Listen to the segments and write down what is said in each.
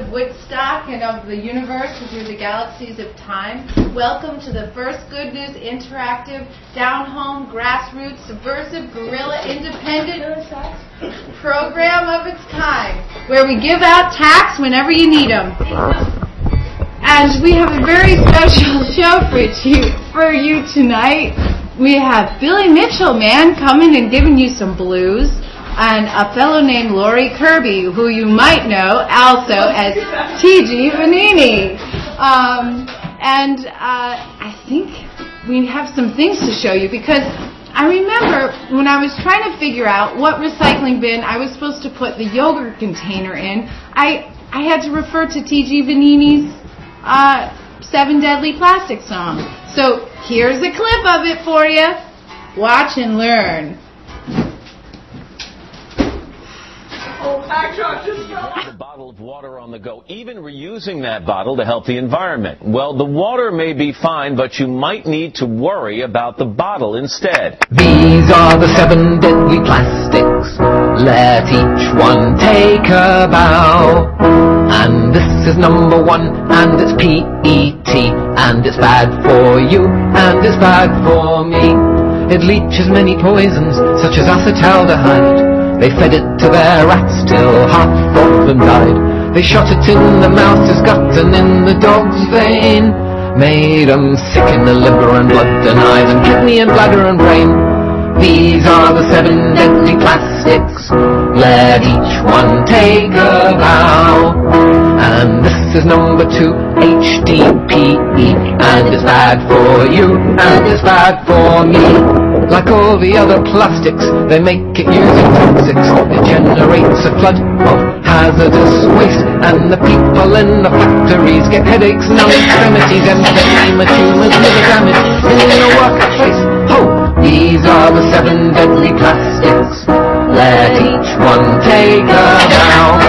of Woodstock and of the universe and through the galaxies of time. Welcome to the first Good News interactive, down-home, grassroots, subversive, guerrilla, independent program of its kind, where we give out tacks whenever you need them. And we have a very special show for you tonight. We have Billy Mitchell, man, coming and giving you some blues. And a fellow named Laurie Kirby, who you might know also as T.G. Vanini. I think we have some things to show you, because I remember when I was trying to figure out what recycling bin I was supposed to put the yogurt container in, I had to refer to T.G. Vanini's 7 Deadly Plastic song. So here's a clip of it for you. Watch and learn. A bottle of water on the go, even reusing that bottle to help the environment. Well, the water may be fine, but you might need to worry about the bottle instead. These are the 7 deadly plastics. Let each one take a bow. And this is number 1, and it's PET, and it's bad for you, and it's bad for me. It leaches many poisons, such as acetaldehyde. They fed it to their rats till half of them died. They shot it in the mouse's gut and in the dog's vein. Made 'em sick in the liver and blood and eyes and kidney and bladder and brain. These are the 7 deadly plastics. Let each one take a bow. And this is number 2, HDPE. And it's bad for you, and it's bad for me. Like all the other plastics, they make it using toxics. It generates a flood of hazardous waste, and the people in the factories get headaches, numb extremities, emphysema, tumors, liver damage in the workplace. Ho! These are the 7 deadly plastics. Let each one take a bow.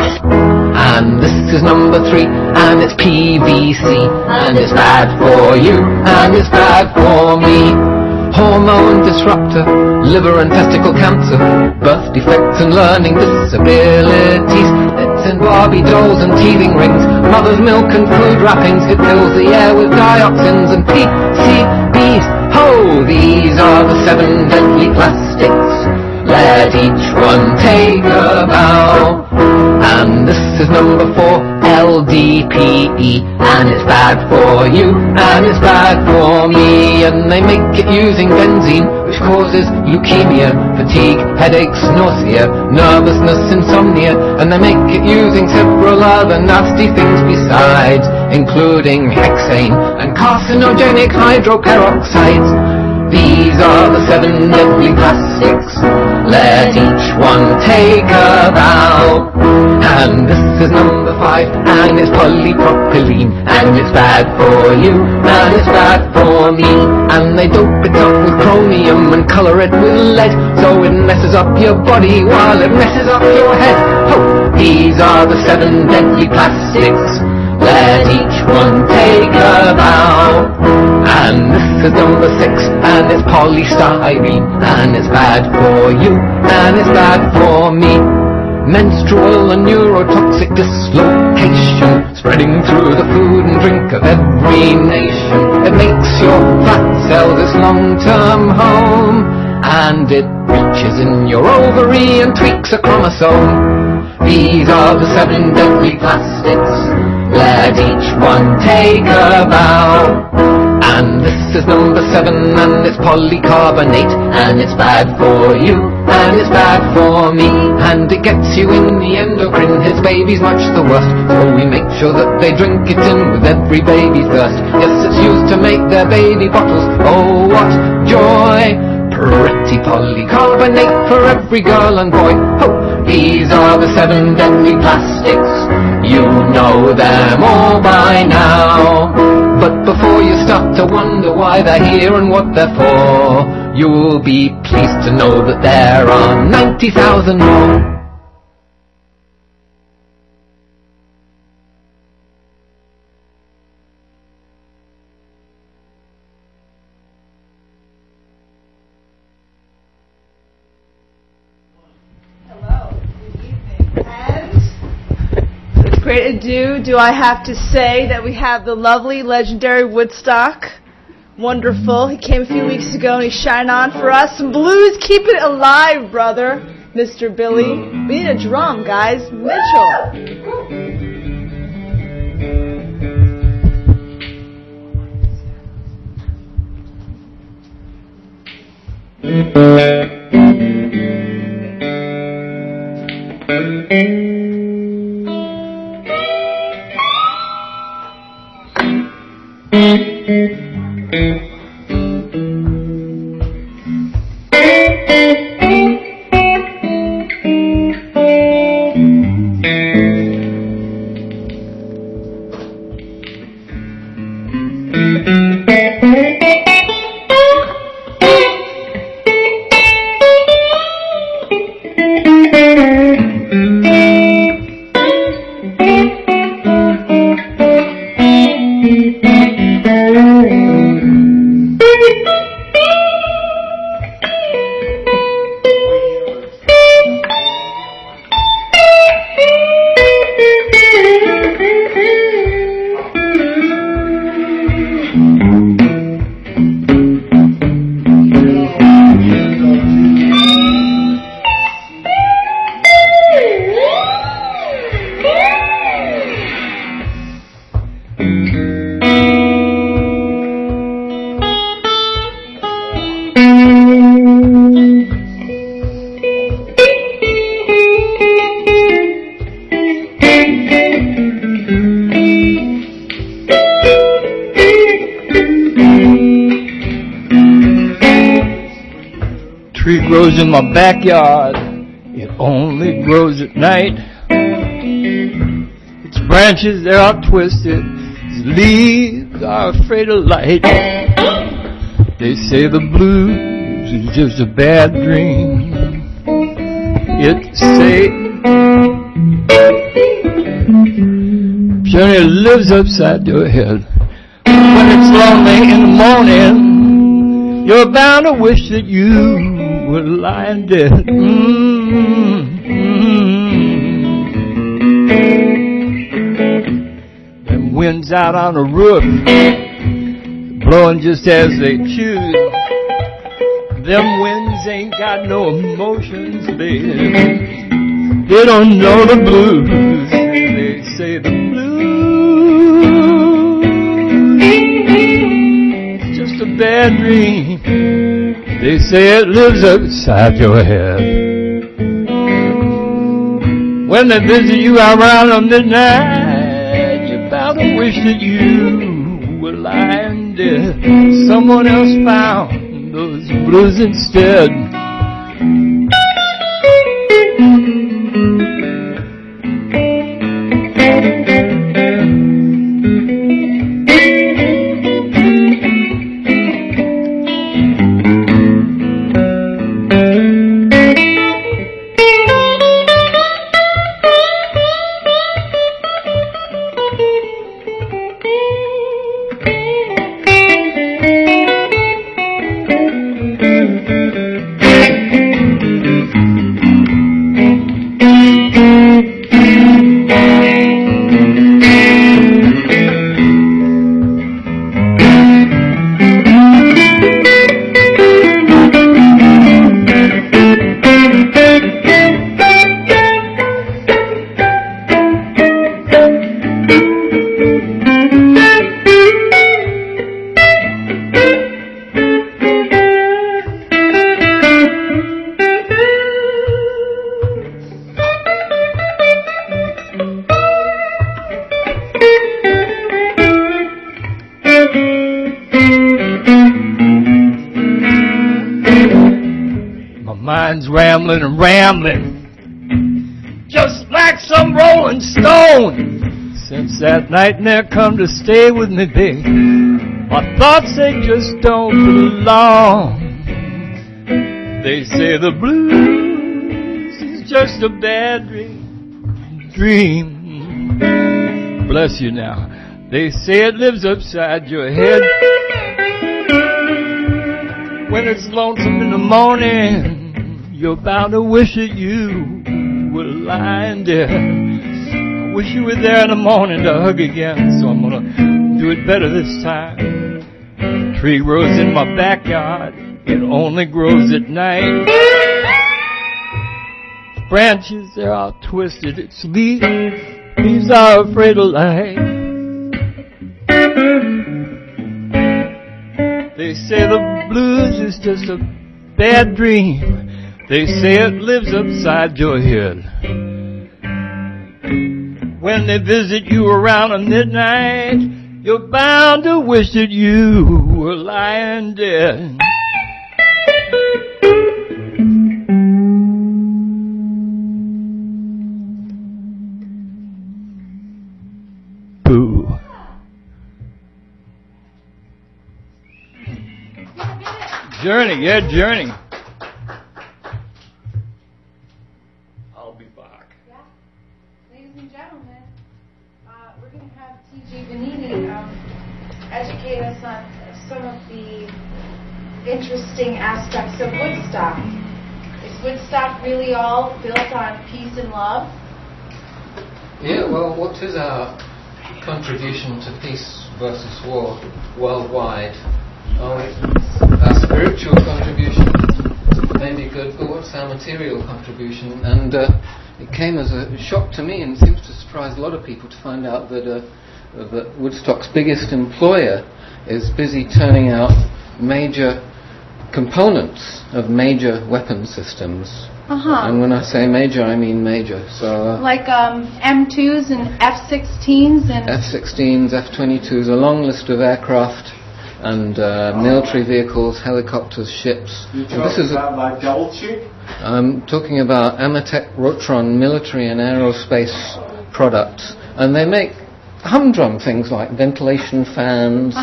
And this is number 3, and it's PVC, and it's bad for you, and it's bad for me. Hormone disruptor, liver and testicle cancer, birth defects and learning disabilities. It's in Barbie dolls and teething rings, mother's milk and food wrappings. It fills the air with dioxins and PCBs. Ho! These are the 7 deadly plastics. Let each one take a bow. And this is number 4, LDPE, and it's bad for you, and it's bad for me. And they make it using benzene, which causes leukemia, fatigue, headaches, nausea, nervousness, insomnia. And they make it using several other nasty things besides, including hexane and carcinogenic hydroperoxides. These are the 7 deadly plastics. Let each one take a bow. And this is number 5, and it's polypropylene, and it's bad for you, and it's bad for me. And they dope it up with chromium and color it with lead, so it messes up your body while it messes up your head. Ho! These are the 7 deadly plastics. Let each one take a bow. And this is number 6, and it's polystyrene, and it's bad for you, and it's bad for me. Menstrual and neurotoxic dislocation, spreading through the food and drink of every nation. It makes your fat cells its long-term home, and it reaches in your ovary and tweaks a chromosome. These are the 7 deadly plastics. Let each one take a bow. And this is number 7, and it's polycarbonate, and it's bad for you, and it's bad for me. And it gets you in the endocrine, his baby's much the worst, so we make sure that they drink it in with every baby's thirst. Yes, it's used to make their baby bottles, oh what joy! Pretty polycarbonate for every girl and boy. Ho! These are the 7 deadly plastics. You know them all by now. But before you start to wonder why they're here and what they're for, you'll be pleased to know that there are 90,000 more. great ado, do I have to say that we have the lovely, legendary Woodstock. Wonderful. He came a few weeks ago and he's shining on for us. Some blues, keep it alive, brother, Mr. Billy. We need a drum, guys. Mitchell. Tree grows in my backyard, it only grows at night. Its branches, they are twisted, its leaves are afraid of light. They say the blues is just a bad dream. It say Johnny lives upside your head. When it's lonely in the morning, you're bound to wish that you were lying dead. Them winds out on the roof, blowing just as they choose. Them winds ain't got no emotions, baby. They don't know the blues. They say the blues is just a bad dream. They say it lives upside your head. When they visit you around on midnight, you're bound to wish that you were lying dead. Someone else found those blues instead. Rambling and rambling, just like some rolling stone. Since that night and there come to stay with me, babe, my thoughts, they just don't belong. They say the blues is just a bad dream. Bless you now. They say it lives upside your head. When it's lonesome in the morning, you're bound to wish that you were lying dead. I wish you were there in the morning to hug again, so I'm gonna do it better this time. Tree grows in my backyard, it only grows at night. Branches, they're all twisted, its leaves are afraid of light. They say the blues is just a bad dream. They say it lives upside your head. When they visit you around midnight, you're bound to wish that you were lying dead. Boo. Journey, yeah, Journey. I'll be back. Yeah. Ladies and gentlemen, we're going to have T.J. Benini educate us on some of the interesting aspects of Woodstock. Is Woodstock really all built on peace and love? Yeah, well, what is our contribution to peace versus war worldwide? Our spiritual contribution may be good, but what's our material contribution? And it came as a shock to me, and seems to surprise a lot of people to find out that Woodstock's biggest employer is busy turning out major components of major weapon systems. And when I say major, I mean major. So like M2s and F-16s and F-16s, F-22s, a long list of aircraft and military vehicles, helicopters, ships. You talking about like double cheek? I'm talking about Amatec Rotron military and aerospace products, and they make humdrum things like ventilation fans.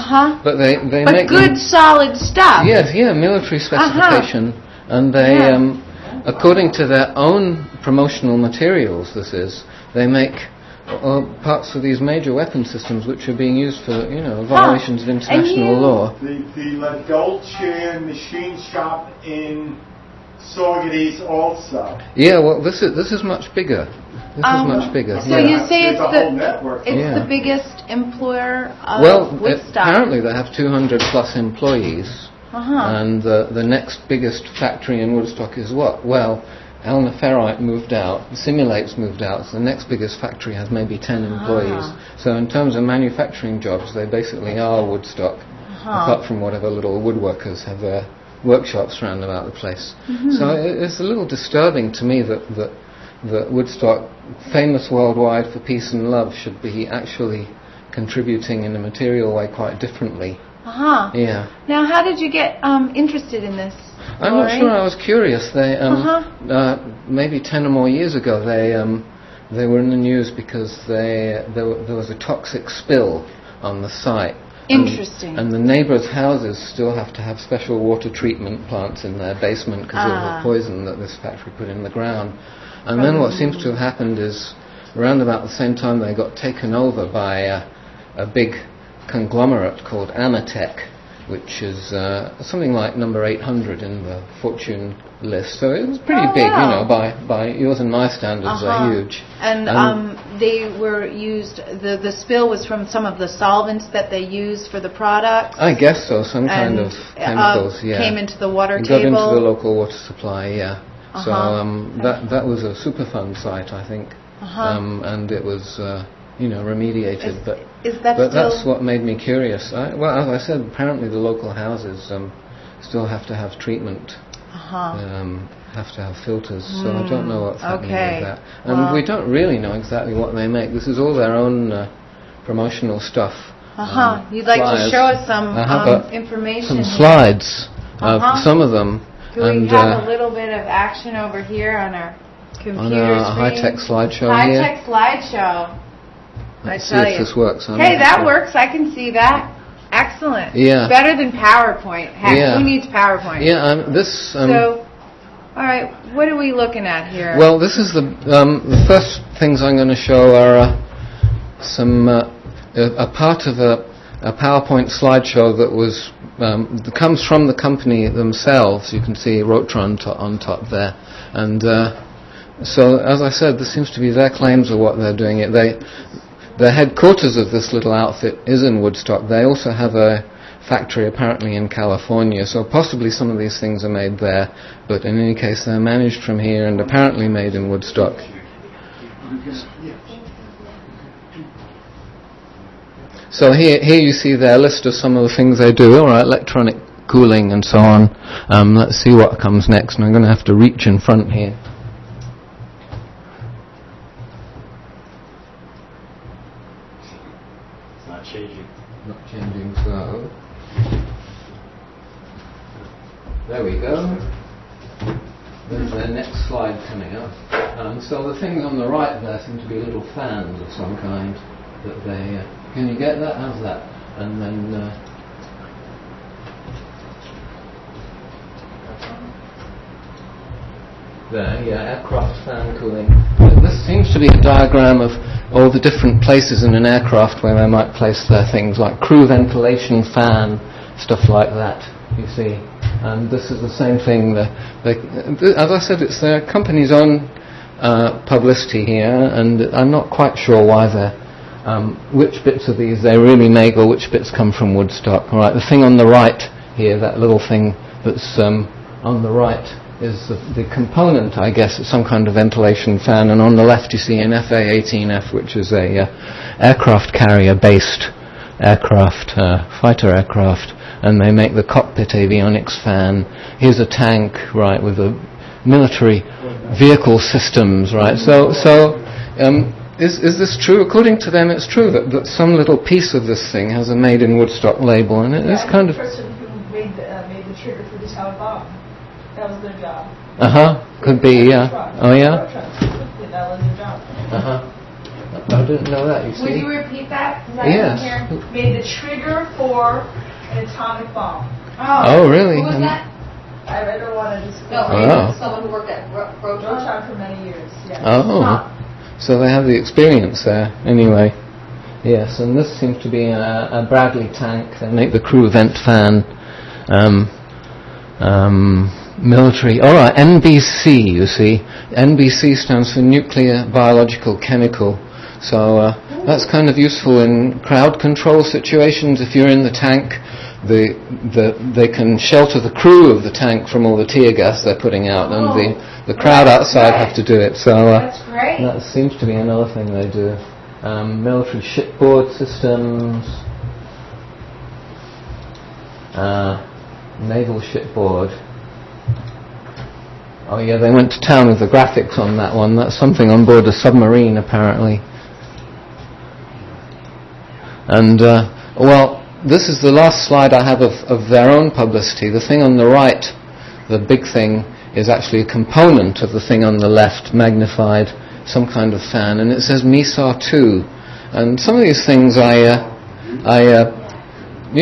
But they make good solid stuff. Yes, yeah, military specification, and they, according to their own promotional materials, they make parts of these major weapon systems which are being used for, violations of international law. The La Dolce machine shop in Saugerties also. Yeah, well, this is much bigger. This is much bigger. So you say it's the biggest employer of Woodstock. Apparently they have 200 plus employees, and the next biggest factory in Woodstock is what? Well, Elna Ferrite moved out, Simulate's moved out, so the next biggest factory has maybe 10 employees. So in terms of manufacturing jobs, they basically are Woodstock, apart from whatever little woodworkers have their workshops around about the place. So it's a little disturbing to me that Woodstock, famous worldwide for peace and love, should be actually contributing in a material way quite differently. Yeah. Now, how did you get interested in this? I'm not sure. I was curious. They maybe 10 or more years ago they were in the news because there was a toxic spill on the site. Interesting. And the neighbours' houses still have to have special water treatment plants in their basement because of the poison that this factory put in the ground. And then what seems to have happened is, around about the same time, they got taken over by a big conglomerate called Amatec, which is something like number 800 in the Fortune list. So it was pretty big, by yours and my standards, they're huge. And they were used, the spill was from some of the solvents that they used for the product? I guess so, some kind of chemicals, came into the water table? Got into the local water supply, yeah. So that was a Superfund site, I think. And it was, remediated. But that's what made me curious. As I said, apparently the local houses still have to have treatment, have to have filters, so I don't know what's happening with that. And we don't really know exactly what they make. This is all their own promotional stuff. You'd like to show us some information? Some slides of some of them. We have a little bit of action over here on our computer on our screen. high-tech slideshow High-tech slideshow. Let's see if this works. Hey, that works. I can see that. Excellent. Yeah. Better than PowerPoint. Heck, who needs PowerPoint? Yeah, so, all right, what are we looking at here? Well, this is the first things I'm going to show are a part of a PowerPoint slideshow that comes from the company themselves. You can see Rotron on top there, and So, as I said, this seems to be their claims of what they're doing. The headquarters of this little outfit is in Woodstock. They also have a factory apparently in California, so possibly some of these things are made there, but in any case they're managed from here and apparently made in Woodstock. So here you see their list of some of the things they do. All right, electronic cooling and so on. Let's see what comes next, and I'm going to have to reach in front here. It's not changing. Not changing, so there we go. There's their next slide coming up. So the things on the right there seem to be little fans of some kind that they... can you get that? How's that? And then... there, yeah, aircraft fan cooling. This seems to be a diagram of all the different places in an aircraft where they might place their things, like crew ventilation fan, stuff like that, you see. And this is the same thing. As I said, it's their company's own publicity here, and I'm not quite sure why they're which bits of these they really make or which bits come from Woodstock. All right, the thing on the right here, that little thing that's on the right, is the component, I guess. It's some kind of ventilation fan, and on the left you see an FA-18F, which is a aircraft carrier-based aircraft, fighter aircraft, and they make the cockpit avionics fan. Here's a tank, right, with a military vehicle systems, right? So is this true? According to them, it's true that some little piece of this thing has a made in Woodstock label, and it is kind of... The person who made the trigger for the tower bomb, that was their job. Could be, yeah. Oh, yeah? That was their job. I didn't know that, you see. Would you repeat that? Yes. Made the trigger for an atomic bomb. Oh, really? Who was that? I don't want to disclose. Oh. Someone who worked at Rotron for many years, yes. Oh. So they have the experience there, anyway. Yes, and this seems to be a Bradley tank. They make the crew vent fan. Military. All right, NBC, you see. NBC stands for Nuclear, Biological, Chemical. So that's kind of useful in crowd control situations. If you're in the tank, they can shelter the crew of the tank from all the tear gas they're putting out, and the crowd outside have to do it. So that's great. That seems to be another thing they do. Military shipboard systems, naval shipboard. Oh yeah, they went to town with the graphics on that one. That's something on board a submarine, apparently. And well, this is the last slide I have of their own publicity. The thing on the right, the big thing, is actually a component of the thing on the left, magnified, some kind of fan, and it says MESAR 2. And some of these things you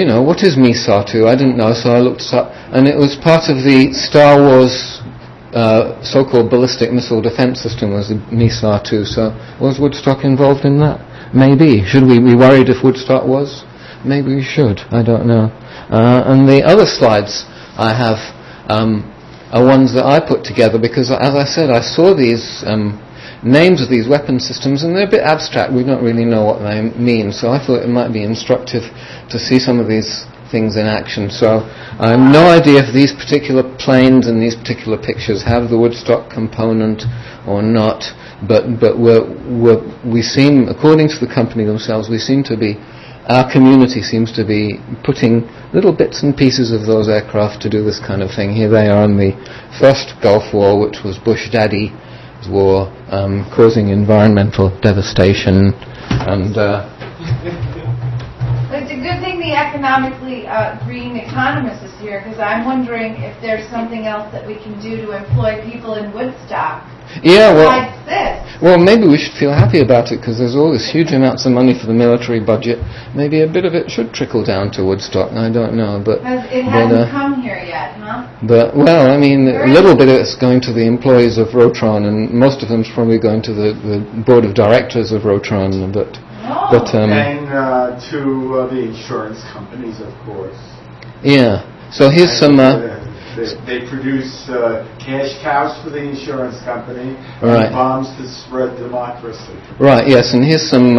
know, what is MESAR 2? I didn't know, so I looked it up, and it was part of the Star Wars so-called ballistic missile defense system, was the MESAR 2. So was Woodstock involved in that? Maybe. Should we be worried if Woodstock was? Maybe we should. I don't know. And the other slides I have are ones that I put together because, as I said, I saw these names of these weapon systems, and they're a bit abstract. We don't really know what they mean, so I thought it might be instructive to see some of these things in action. So I have no idea if these particular planes and these particular pictures have the Woodstock component or not, but we seem, according to the company themselves, our community seems to be putting little bits and pieces of those aircraft to do this kind of thing. Here they are in the first Gulf War, which was Bush Daddy's war, causing environmental devastation, and It's a good thing the economically green economist is here, because I'm wondering if there's something else that we can do to employ people in Woodstock. yeah, Besides this. well, maybe we should feel happy about it because there's all this huge amounts of money for the military budget. Maybe a bit of it should trickle down to Woodstock. I don't know, but It hasn't come here yet, huh? But well, I mean, a little bit of it's going to the employees of Rotron, and most of them's probably going to the board of directors of Rotron. But and to the insurance companies, of course. yeah. So here's some They produce cash cows for the insurance company Right. and bombs to spread democracy. Right, yes, and here's some,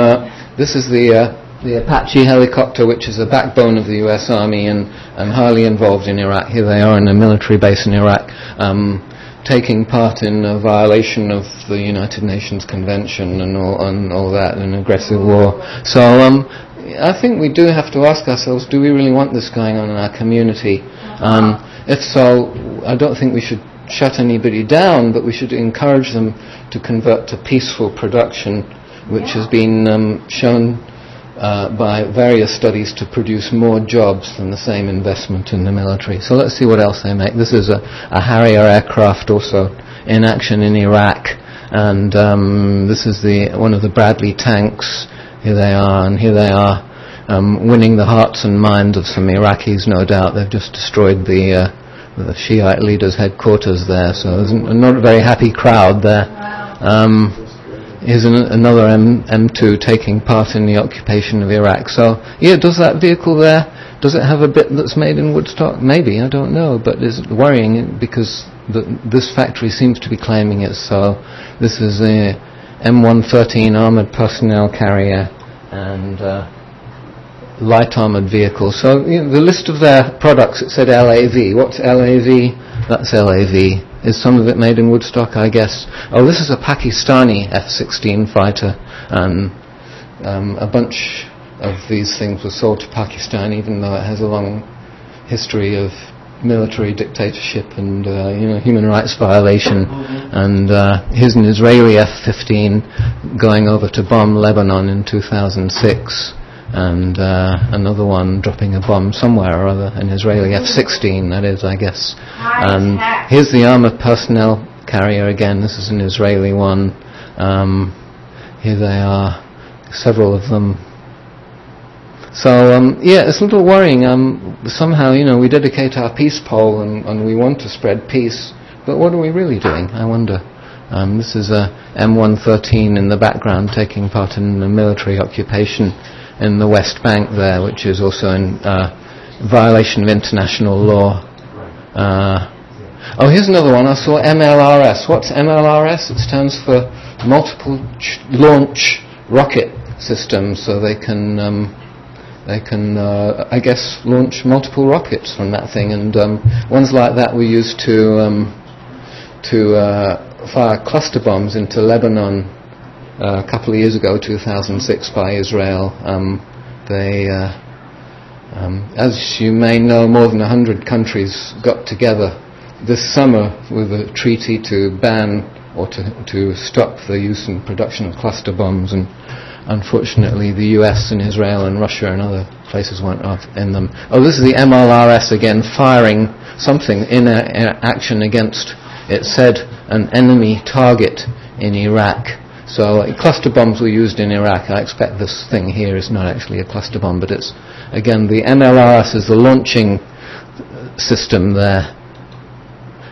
this is the Apache helicopter, which is the backbone of the US Army and highly involved in Iraq. Here they are in a military base in Iraq, taking part in a violation of the United Nations Convention and all that, an aggressive war. So I think we do have to ask ourselves, do we really want this going on in our community? If so, I don't think we should shut anybody down, but we should encourage them to convert to peaceful production, which has been shown by various studies to produce more jobs than the same investment in the military. So let's see what else they make. This is a Harrier aircraft also in action in Iraq, and this is one of the Bradley tanks. Here they are, and here they are, winning the hearts and minds of some Iraqis, no doubt. They've just destroyed the Shiite leader's headquarters there, so there's not a very happy crowd there. Here's another M2 taking part in the occupation of Iraq. So, yeah, does that vehicle there, does it have a bit that's made in Woodstock? Maybe, I don't know, but it's worrying because this factory seems to be claiming it. So this is a M113 armoured personnel carrier and light armoured vehicle. So the list of their products, it said LAV. What's LAV? That's LAV. Is some of it made in Woodstock, I guess? Oh, this is a Pakistani F-16 fighter. A bunch of these things were sold to Pakistan, even though it has a long history of military dictatorship and human rights violation. And here's an Israeli F-15 going over to bomb Lebanon in 2006. And another one dropping a bomb somewhere or other, an Israeli F-16, that is, I guess. And here's the armoured personnel carrier again. This is an Israeli one. Here they are, several of them. So, yeah, it's a little worrying. Somehow, we dedicate our peace pole and we want to spread peace, but what are we really doing, I wonder? This is a M113 in the background taking part in a military occupation in the West Bank there, which is also in violation of international law. Here's another one. I saw MLRS. What's MLRS? It stands for Multiple Launch Rocket System, so they can I guess, launch multiple rockets from that thing. And ones like that were used to fire cluster bombs into Lebanon a couple of years ago, 2006, by Israel. As you may know, more than 100 countries got together this summer with a treaty to ban or to stop the use and production of cluster bombs, and unfortunately the US and Israel and Russia and other places weren't in them. This is the MLRS again, firing something in action against, it said, an enemy target in Iraq. So cluster bombs were used in Iraq. I expect this thing here is not actually a cluster bomb, but it's, again, the MLRS is the launching system there.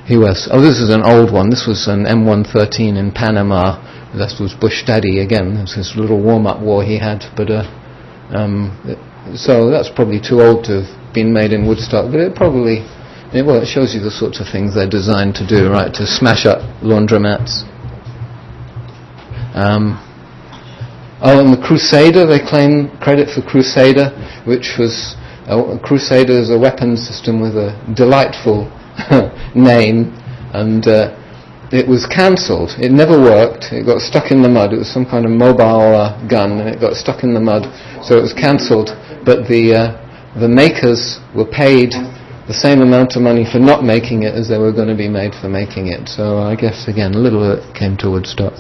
This is an old one. This was an M113 in Panama. This was Bush Daddy again. This was his little warm-up war he had. But so that's probably too old to have been made in Woodstock. But it shows you the sorts of things they're designed to do, right? To smash up laundromats. And the Crusader, they claim credit for Crusader, which was Crusader is a weapons system with a delightful name, and it was cancelled. It never worked. It got stuck in the mud. It was some kind of mobile gun, and it got stuck in the mud, so it was cancelled. But the makers were paid the same amount of money for not making it as they were going to be made for making it. So I guess again, a little of it came to Woodstock.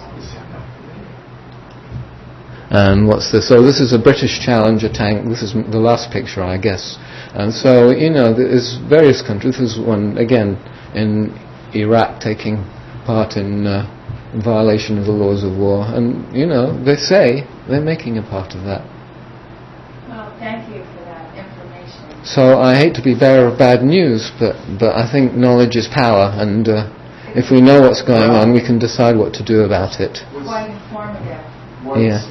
And what's this? So this is a British Challenger tank. This is the last picture, I guess. And so, there's various countries. There's one, again, in Iraq taking part in violation of the laws of war. And, they say they're making a part of that. Well, thank you for that information. So I hate to be bearer of bad news, but I think knowledge is power. And if we know what's going on, we can decide what to do about it. Quite informative. What's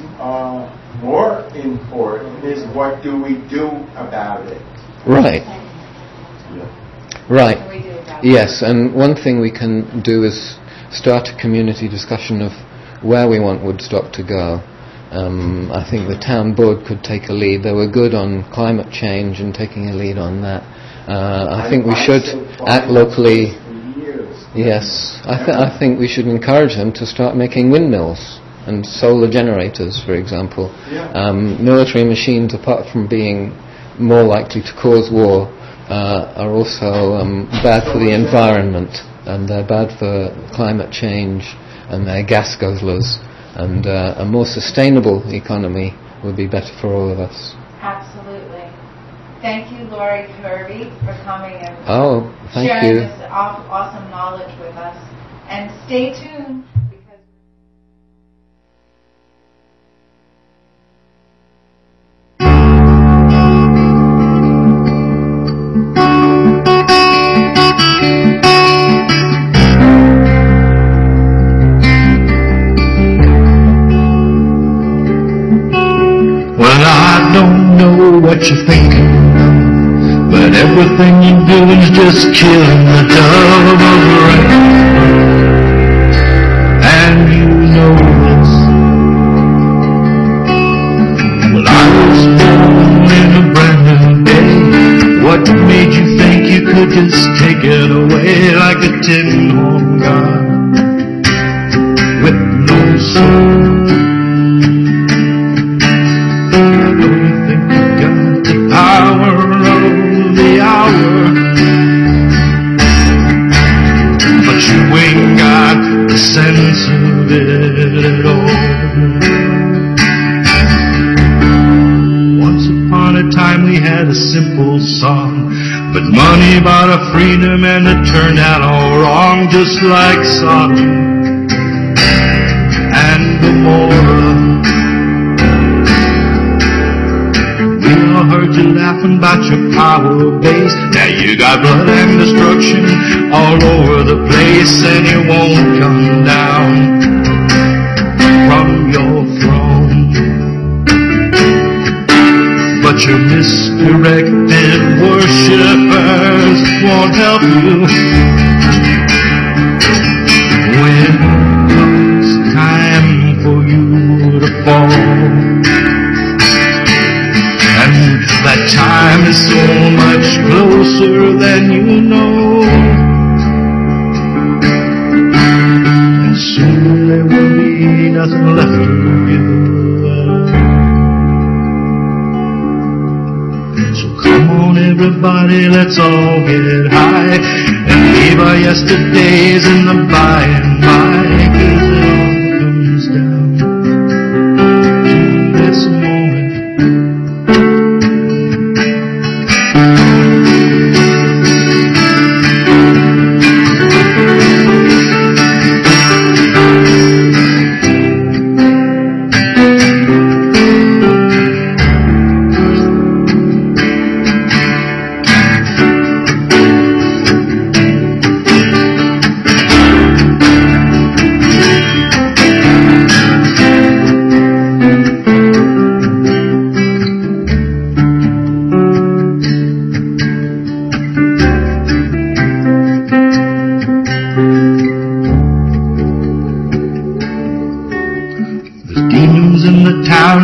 more important is what do we do about it? Right. What do we do about Yes, and one thing we can do is start a community discussion of where we want Woodstock to go. I think the town board could take a lead. They were good on climate change and taking a lead on that. I think we should act locally. Yes, I think we should encourage them to start making windmills and solar generators, for example. Military machines, apart from being more likely to cause war, are also bad for the environment, and they're bad for climate change, and they're gas guzzlers, and a more sustainable economy would be better for all of us. Absolutely. Thank you, Laurie Kirby, for coming and thank sharing you. this awesome knowledge with us. And stay tuned. I don't know what you're thinking, but everything you do is just killing the dove of the rain. And you know this. Well, I was born in a brand new day. What made you think you could just take it away like a tin-horn god with no soul? Sense of it at all. Once upon a time we had a simple song, but money bought a freedom and it turned out all wrong, just like Sodom and Gomorrah. We all heard you laughing about your power base. Now you got blood and destruction all over the place, and you won't come down from your throne. But your misdirected worshippers won't help you when comes time for you to fall. And that time is so much closer than you know. And soon there will be nothing left of you. So come on everybody, let's all get high and leave our yesterdays in the by and by, 'cause it all comes down to this moment.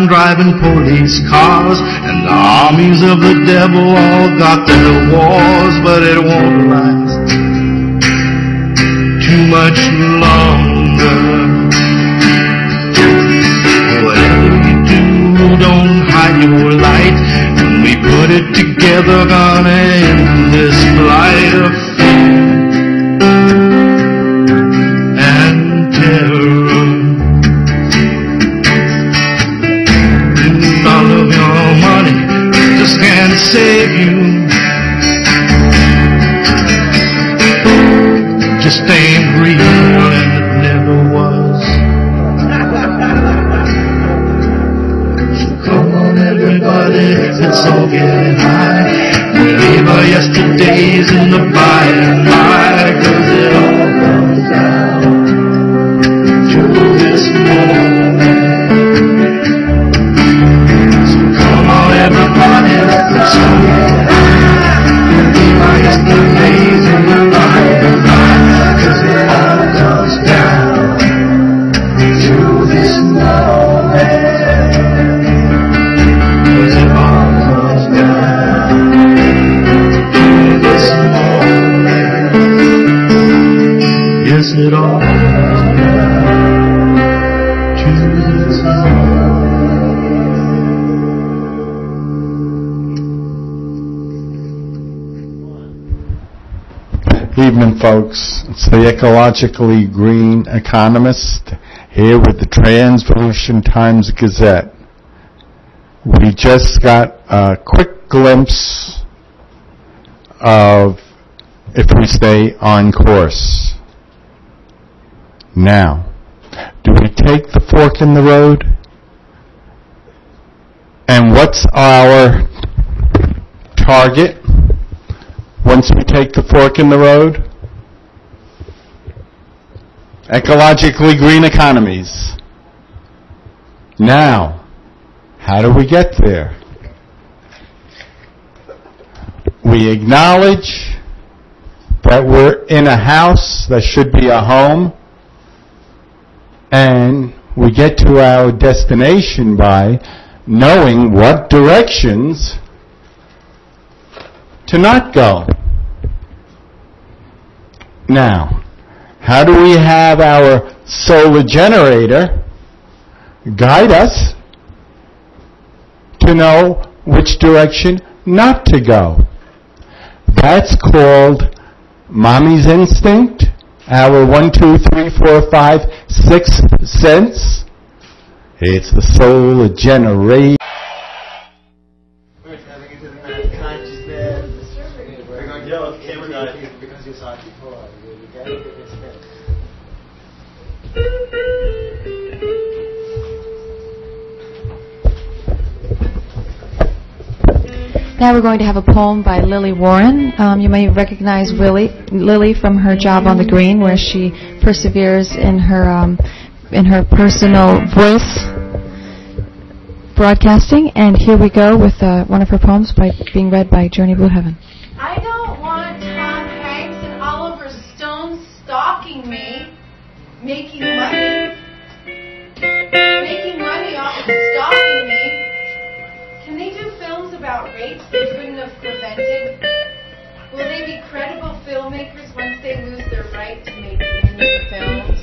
Driving police cars, and the armies of the devil all got their wars, but it won't last too much longer. Whatever you do, don't hide your light. When we put it together, gonna end this flight of fear and terror. Can't save you. Just ain't real and it never was. So come on everybody, let's all get high. We leave our yesterdays in the by and by, 'cause it all comes down to this moment. So come on everybody, let's all get high. We leave our yesterdays in the by Evening, folks. It's the ecologically green economist here with the Transvolution Times Gazette. We just got a quick glimpse of if we stay on course. Now, do we take the fork in the road? And what's our target once we take the fork in the road? Ecologically green economies. Now, how do we get there? We acknowledge that we're in a house that should be a home, and we get to our destination by knowing what directions to not go. Now, how do we have our solar generator guide us to know which direction not to go? That's called Mommy's instinct, our 1, 2, 3, 4, 5, 6th sense. It's the solar generator. We're tapping into the consciousness. We're going to yell at the camera guy because you saw it before. You get it? It's Now we're going to have a poem by Lily Warren. You may recognize Lily from her job on the Green, where she perseveres in her personal voice broadcasting. And here we go with one of her poems being read by Journey Blue Heaven. I don't want Tom Hanks and Oliver Stone stalking me, making money off of stalking me. Can they do films about rapes they couldn't have prevented? Will they be credible filmmakers once they lose their right to make many films?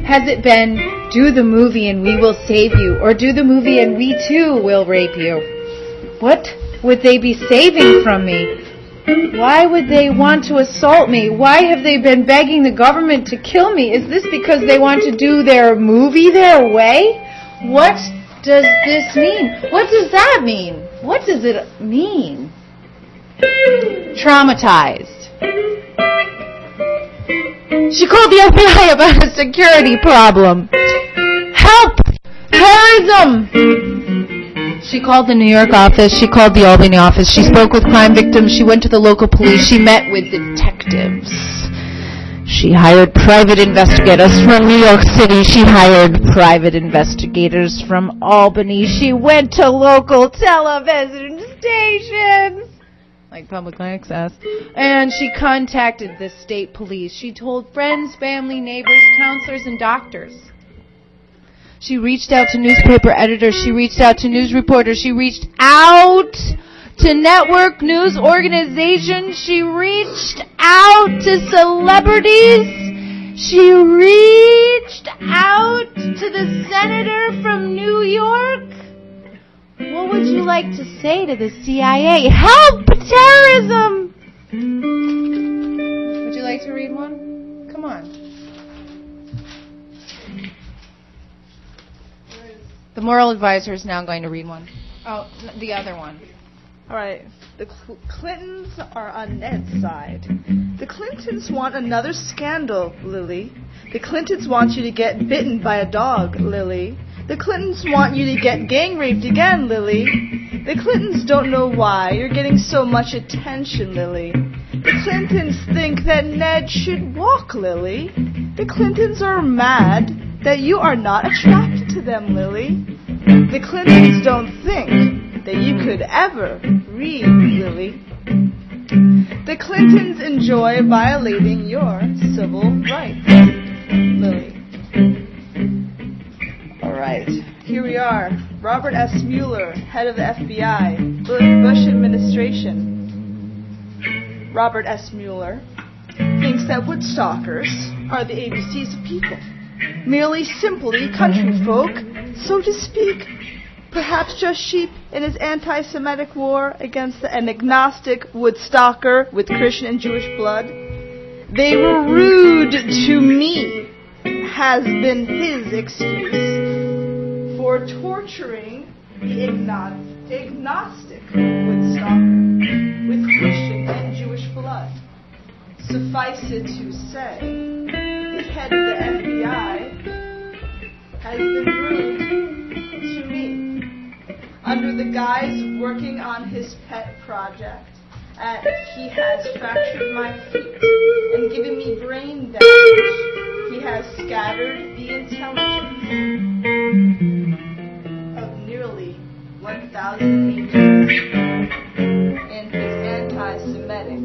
Has it been, do the movie and we will save you, or do the movie and we too will rape you? What would they be saving from me? Why would they want to assault me? Why have they been begging the government to kill me? Is this because they want to do their movie their way? What does this mean? What does that mean? What does it mean? Traumatized. She called the FBI about a security problem. Help! Terrorism! She called the New York office. She called the Albany office. She spoke with crime victims. She went to the local police. She met with detectives. She hired private investigators from New York City. She hired private investigators from Albany. She went to local television stations, like public access, and she contacted the state police. She told friends, family, neighbors, counselors, and doctors. She reached out to newspaper editors. She reached out to news reporters. She reached out to network news organizations. She reached out to celebrities. She reached out to the senator from New York. What would you like to say to the CIA? Help! Terrorism! Would you like to read one? Come on. The moral advisor is now going to read one. Oh, the other one. All right. The Clintons are on Ned's side. The Clintons want another scandal, Lily. The Clintons want you to get bitten by a dog, Lily. The Clintons want you to get gang raped again, Lily. The Clintons don't know why you're getting so much attention, Lily. The Clintons think that Ned should walk, Lily. The Clintons are mad that you are not attracted to them, Lily. The Clintons don't think that you could ever read, Lily. The Clintons enjoy violating your civil rights, Lily. All right, here we are. Robert S. Mueller, head of the FBI, Bush administration. Robert S. Mueller thinks that Woodstockers are the ABCs of people, merely simply country folk, so to speak. perhaps just sheep in his anti-Semitic war against an agnostic Woodstocker with Christian and Jewish blood. They were rude to me, has been his excuse for torturing the agnostic Woodstocker with Christian and Jewish blood. Suffice it to say, the head of the FBI has been rude to me. Under the guise of working on his pet project, and he has fractured my feet and given me brain damage. He has scattered the intelligence of nearly 1,000 agents in his anti-Semitic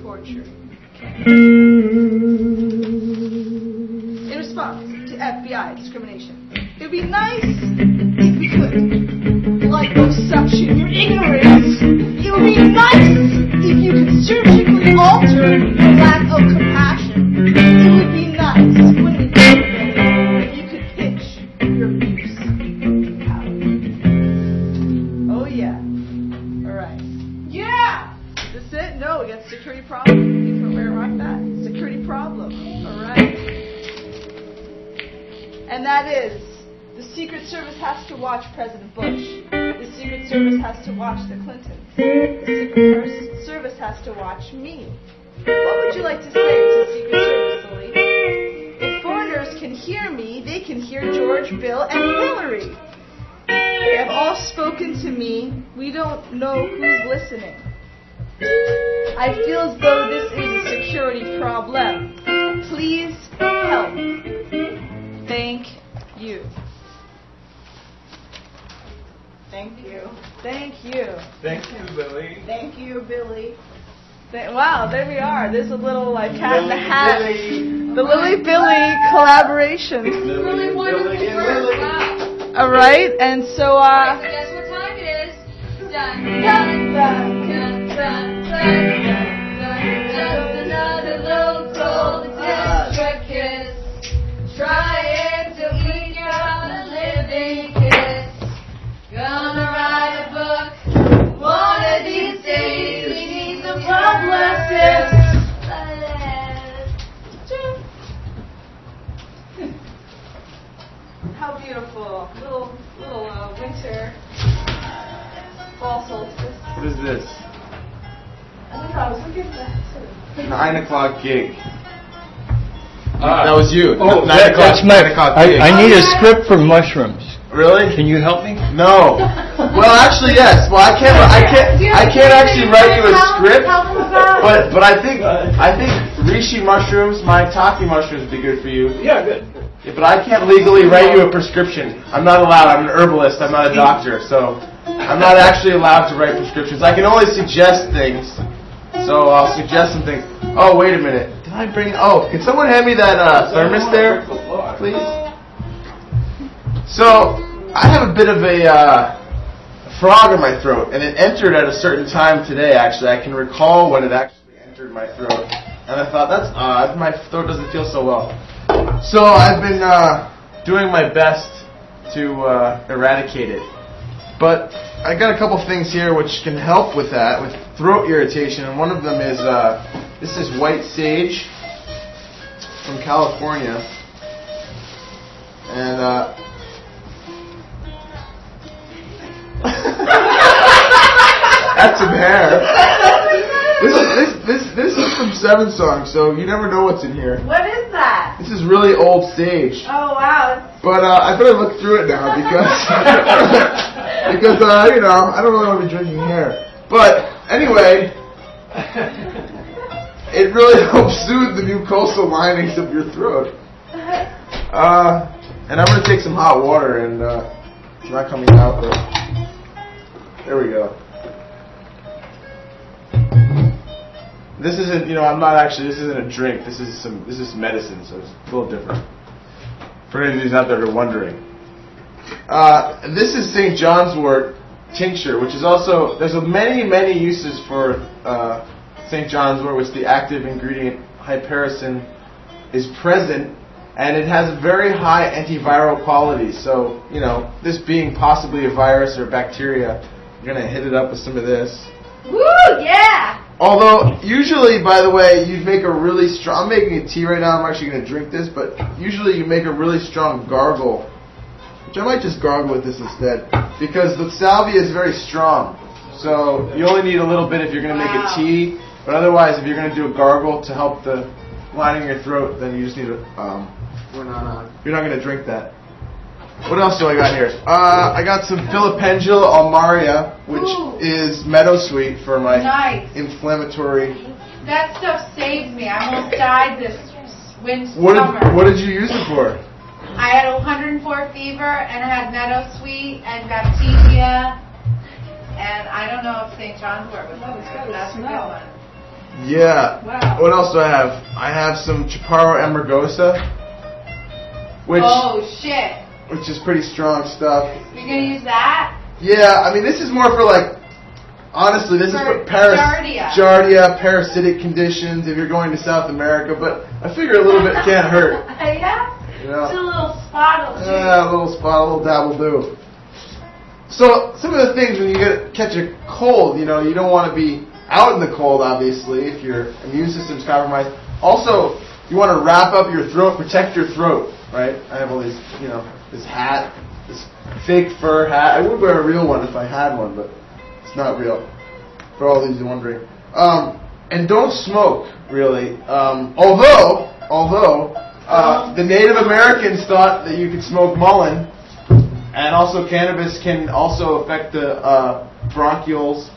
torture campaign. In response to FBI discrimination, it would be nice if we could liposuction your ignorance. It would be nice if you could surgically alter your lack of compassion. It would be nice, wouldn't it, if you could pitch your abuse power. Oh yeah. Alright. Yeah! That's it? No, we got a security problem. You can wear like that. Security problem. Alright. And that is, the Secret Service has to watch President Bush. The Secret Service has to watch the Clintons. The Secret Service has to watch me. What would you like to say to the Secret Service, Lily? If foreigners can hear me, they can hear George, Bill, and Hillary. They have all spoken to me. We don't know who's listening. I feel as though this is a security problem. Please help. Thank you. Thank you. Thank you. Thank you, Billy. Thank you, Billy. Wow, there we are. There's a little like hat in the hat. The Lily Billy collaboration. Really wonderful work. Wow. All right, and so Guess what time it is? Dun dun dun dun dun dun dun. Just another little golden district kiss. Trying to eat out a living kiss. Gonna write a book one of these days. We need some publicists. How beautiful. Little winter fall solstice. What is this? I don't know, I was looking at that too. 9 o'clock gig. That was you. Oh, 9 that's o'clock. my. 9 o'clock gig. I need a script for mushrooms. Really? Can you help me? No. Well, actually, yes. Well, I can't actually write you a script. But I think reishi mushrooms, maitake mushrooms, would be good for you. Yeah, good. Yeah, but I can't legally write you a prescription. I'm not allowed. I'm an herbalist. I'm not a doctor, so I'm not actually allowed to write prescriptions. I can only suggest things. So I'll suggest some things. Oh, wait a minute. Did I bring? Oh, can someone hand me that thermos there, please? So I have a bit of a frog in my throat, and it entered at a certain time today. Actually, I can recall when it actually entered my throat, and I thought that's odd. My throat doesn't feel so well. So I've been doing my best to eradicate it. But I got a couple things here which can help with that, with throat irritation. And one of them is, this is white sage from California. And, that's some hair. This is from Seven Song, so you never know what's in here. What is that? This is really old sage. Oh, wow. But I better look through it now because you know, I don't really want to be drinking hair. But anyway, it really helps soothe the mucosal linings of your throat. And I'm going to take some hot water, and it's not coming out, but there we go. This isn't, you know, this isn't a drink. This is medicine, so it's a little different. For any of you out there who are wondering. This is St. John's wort tincture, which is also, there's many uses for St. John's wort, which the active ingredient hypericin is present And it has very high antiviral qualities. So, you know, this being possibly a virus or bacteria, you're going to hit it up with some of this. Woo, yeah! Although, usually, by the way, you'd make a really strong... I'm making a tea right now. I'm actually going to drink this. But usually you make a really strong gargle. Which I might just gargle with this instead. Because the salvia is very strong. So you only need a little bit if you're going to make a tea. But otherwise, if you're going to do a gargle to help the lining your throat, then you just need a... you're not going to drink that. What else do I got here? I got some Filipendial Almaria, which is meadowsweet for my inflammatory... That stuff saved me. I almost died this summer. What did you use it for? I had 104 fever, and I had meadowsweet and bacteria, and I don't know if St. John's wort was on there, but that's a good one. Yeah. Wow. What else do I have? I have some Chaparro Amargosa, which is pretty strong stuff. You're gonna use that? Yeah, I mean this is more for like, honestly, this is for Giardia, parasitic conditions if you're going to South America. But I figure a little bit can't hurt. Yeah. You know? Just a little spot will do. Yeah, a little spot, a little dab will do. So some of the things when you catch a cold, you know, you don't want to be out in the cold, obviously, if your immune system's compromised. Also, you want to wrap up your throat, protect your throat, right? I have all these, you know, this hat, this fake fur hat. I would wear a real one if I had one, but it's not real. For all these wondering. And don't smoke, really. Although the Native Americans thought that you could smoke mullein, and also cannabis can also affect the bronchioles.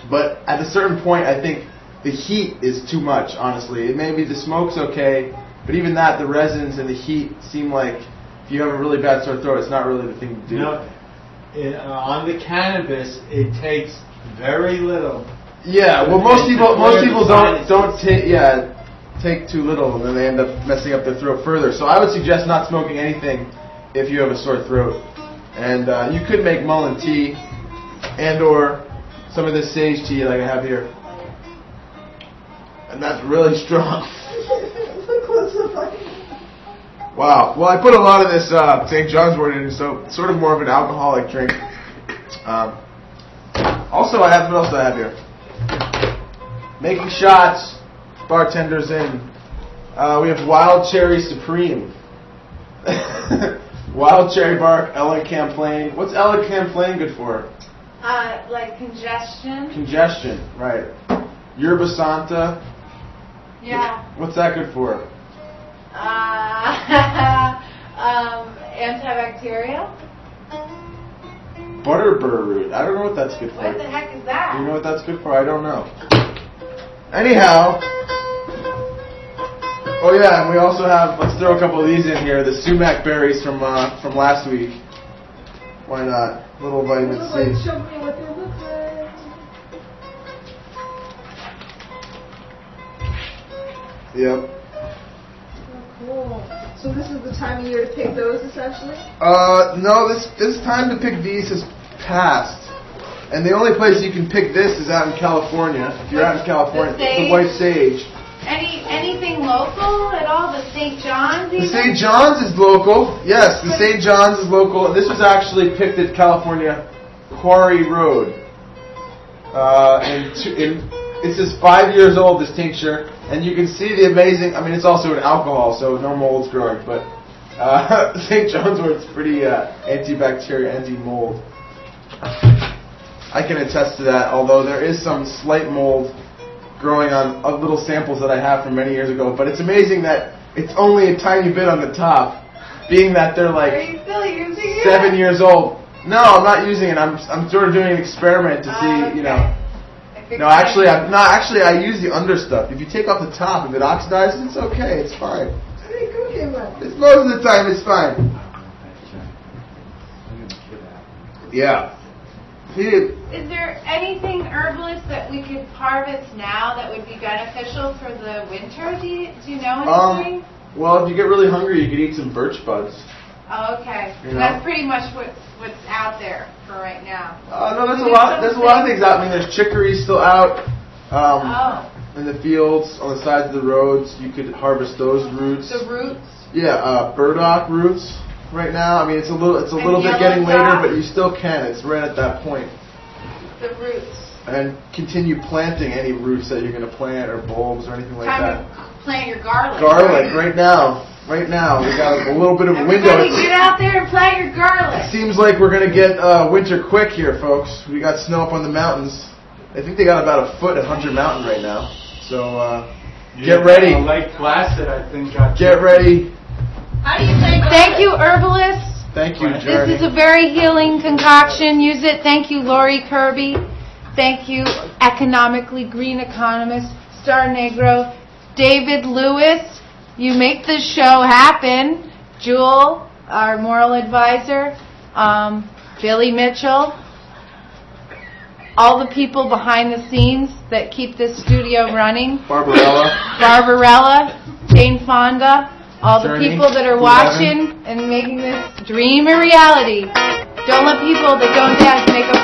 But at a certain point, I think the heat is too much, honestly. It may be the smoke's okay, but even that, the resins and the heat seem like if you have a really bad sore throat, it's not really the thing to do. No, on the cannabis, it takes very little. Yeah, well, most people don't take too little, and then they end up messing up their throat further. So I would suggest not smoking anything if you have a sore throat. And you could make mullein tea and or some of this sage tea like I have here. And that's really strong. Wow. Well, I put a lot of this St. John's wort in, so it's sort of more of an alcoholic drink. Also, what else do I have here? Making shots. Bartenders in. We have Wild Cherry Supreme. Wild cherry bark, Elecampane. What's Elecampane good for? Like congestion. Congestion, right. Yerba Santa. Yeah. What's that good for? Antibacterial. Butterbur root. I don't know what that's good for. What the heck is that? Do you know what that's good for? I don't know. Anyhow. Oh yeah, and we also have, let's throw a couple of these in here, the sumac berries from last week. Why not? Little vitamin C. Show me what they look like. Yep. Oh, cool. So this is the time of year to pick those, essentially? No, this time to pick these has passed. And the only place you can pick this is out in California. If you're out in California, the white sage. Anything local at all? The St. John's even? The St. John's is local. Yes, the St. John's is local. And this was actually picked at California Quarry Road. It says 5 years old, this tincture. And you can see the amazing, I mean, it's also an alcohol, so no mold's growing. But St. John's wort's pretty antibacterial, anti-mold. I can attest to that, although there is some slight mold growing on little samples that I have from many years ago. But it's amazing that it's only a tiny bit on the top, being that they're like 7 years old. No, I'm not using it. I'm sort of doing an experiment to see, you know. No, actually, I use the under stuff. If you take off the top, if it oxidizes, it's okay. It's fine. Most of the time, it's fine. Yeah. Is there anything herbalist that we could harvest now that would be beneficial for the winter? Do you know anything? Well, if you get really hungry, you could eat some birch buds. Oh, okay. You know? That's pretty much what's out there for right now. No, there's a lot of things out. I mean, there's chicory still out in the fields on the sides of the roads. You could harvest those roots. The roots? Yeah, burdock roots right now. I mean, it's a little bit getting later, but you still can. It's right at that point. The roots. And continue planting any roots that you're going to plant or bulbs or anything like that. Time to plant your garlic. Garlic, right now. Right now. We got a little bit of a window. Everybody get out there and plant your garlic. It seems like we're going to get winter quick here, folks. We got snow up on the mountains. I think they got about a foot at Hunter Mountain right now. So get ready. Lake Placid, I think. Get ready. How do you say thank you, herbalists. Thank you, Journey. This is a very healing concoction. Use it. Thank you, Lori Kirby. Thank you, economically green economist, Star Negro, David Lewis. You make this show happen. Jewel, our moral advisor, Billy Mitchell, all the people behind the scenes that keep this studio running. Barbarella, Jane Fonda, all the people that are watching and making this dream a reality. Don't let people that don't dance make a